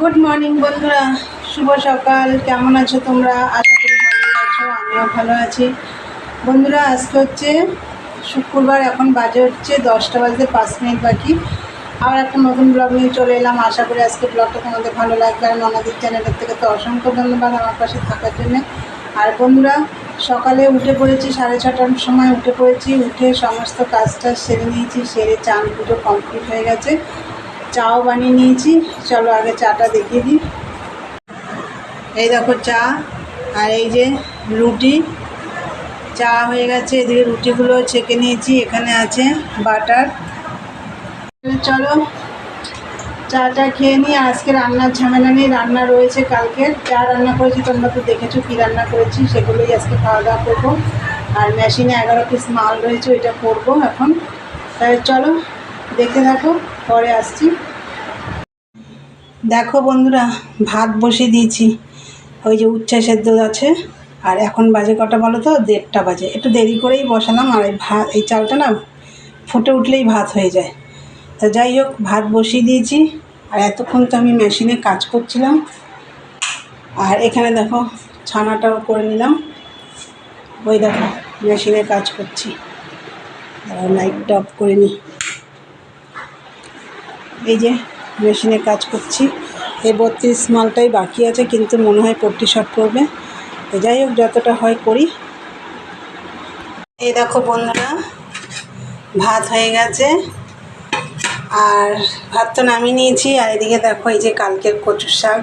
Good morning বন্ধুরা, শুভ সকাল। কেমন আছো তোমরা? আশা করি ভালো আছো, আমিও ভালো আছি। বন্ধুরা, আজকে হচ্ছে শুক্রবার, এখন বাজে হচ্ছে 10:05 বাকি। আবার একটা নতুন ব্লগ নিয়ে চলে এলাম। আশা করি আজকে ব্লগটা তোমাদের ভালো লাগবে। আর ননাদির চ্যানেলের থেকে তো অসংখ্য ধন্যবাদ আমার পাশে থাকার জন্যে। আর বন্ধুরা, সকালে উঠে পড়েছি, 6:30টার সময় উঠে পড়েছি। উঠে সমস্ত কাজটা সেরে নিয়েছি, সেরে চান পুজো কমপ্লিট হয়ে গেছে। চাও বানিয়ে নিয়েছি। চলো আগে চাটা দেখিয়ে দিই। এই দেখো চা, আর এই যে রুটি। চা হয়ে গেছে, এদিকে রুটিগুলো ছেঁকে নিয়েছি। এখানে আছে বাটার। চলো চাটা খেয়ে নিই। আজকে রান্নার ঝামেলা নেই, রান্না রয়েছে কালকে যা রান্না করেছি তোমরা তো দেখেছো কী রান্না করেছি, সেগুলোই আজকে খাওয়া দাওয়া করবো। আর মেশিনে 11 পিস মাল রয়েছে, ওইটা করবো এখন। তাই চলো দেখতে থাকো, পরে আসছি। দেখো বন্ধুরা, ভাত বসিয়ে দিয়েছি। ওই যে উচ্ছে সেদ্ধ আছে। আর এখন বাজে কটা বলো তো? 1:30 বাজে। একটু দেরি করেই বসালাম। আর এই চালটা না ফুটে উঠলেই ভাত হয়ে যায়। তা যাই হোক, ভাত বসিয়ে দিয়েছি। আর এতক্ষণ তো আমি মেশিনে কাজ করছিলাম। আর এখানে দেখো ছানাটাও করে নিলাম। ওই দেখো মেশিনে কাজ করছি। লাইটটা অফ করে নিই। এই যে মেশিনে কাজ করছি। এই 32 মালটাই বাকি আছে, কিন্তু মনে হয় পট্টি শর্ট পড়বে। তো যাই হোক, যতটা হয় করি। এই দেখো বন্ধুরা, ভাত হয়ে গেছে। আর ভাত তো নামিয়ে নিয়েছি। আর এদিকে দেখো এই যে কালকের কচুর শাক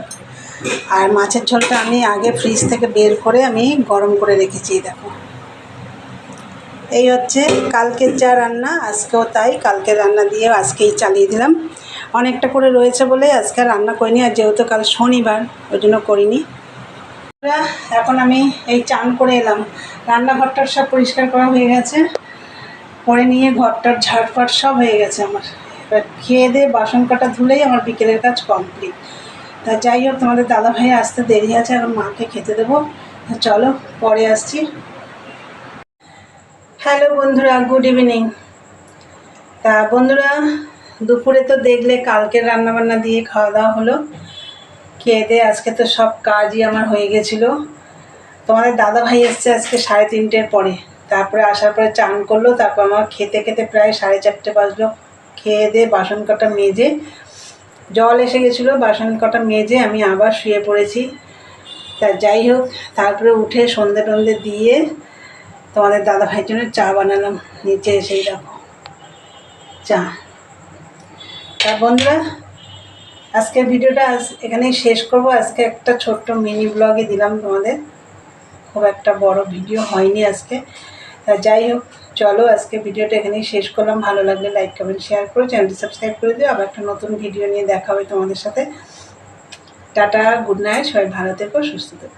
আর মাছের ঝোলটা আমি আগে ফ্রিজ থেকে বের করে আমি গরম করে রেখেছি। দেখো এই হচ্ছে কালকের যা রান্না, আজকেও তাই। কালকের রান্না দিয়ে আজকেই চালিয়ে দিলাম। অনেকটা করে রয়েছে বলে আজকে রান্না করিনি। আর যেহেতু কাল শনিবার, ওই জন্য করিনি। এখন আমি এই চান করে এলাম। রান্নাঘরটার সব পরিষ্কার করা হয়ে গেছে। করে নিয়ে ঘরটার ঝাড়পাট সব হয়ে গেছে আমার। এবার খেয়ে দিয়ে বাসন কাটা ধুলেই আমার বিকেলের কাজ কমপ্লিট। তা যাই হোক, তোমাদের দাদাভাই আসতে দেরি আছে, এখন মাকে খেতে দেবো। চলো পরে আসছি। হ্যালো বন্ধুরা, গুড ইভিনিং। তা বন্ধুরা, দুপুরে তো দেখলে কালকের রান্নাবান্না দিয়ে খাওয়া দাওয়া হলো। খেয়ে দিয়ে আজকে তো সব কাজই আমার হয়ে গেছিলো। তোমাদের দাদাভাই এসছে আজকে 3:30-এর পরে। তারপরে আসার পরে চান করলো। তারপর আমার খেতে খেতে প্রায় 4:30 বাজলো। খেয়ে দিয়ে বাসন কটা মেজে, জল এসে গেছিলো, বাসন কটা মেজে আমি আবার শুয়ে পড়েছি। তা যাই হোক, তারপরে উঠে সন্ধে টন্ধে দিয়ে তোমাদের দাদাভাইয়ের জন্য চা বানালাম। নিচে এসেই দেখো চা। তা বন্ধুরা, আজকের ভিডিওটা এখানেই শেষ করব। আজকে একটা ছোট্ট মিনি ব্লগে দিলাম তোমাদের, খুব একটা বড় ভিডিও হয়নি আজকে। তা যাই হোক, চলো আজকে ভিডিওটা এখানেই শেষ করলাম। ভালো লাগলে লাইক কমেন্ট শেয়ার করো, চ্যানেলটি সাবস্ক্রাইব করে দিও। আবার একটা নতুন ভিডিও নিয়ে দেখা হবে তোমাদের সাথে। টাটা, গুড নাইট, সবাই ভালো থেকো, সুস্থ থেকো।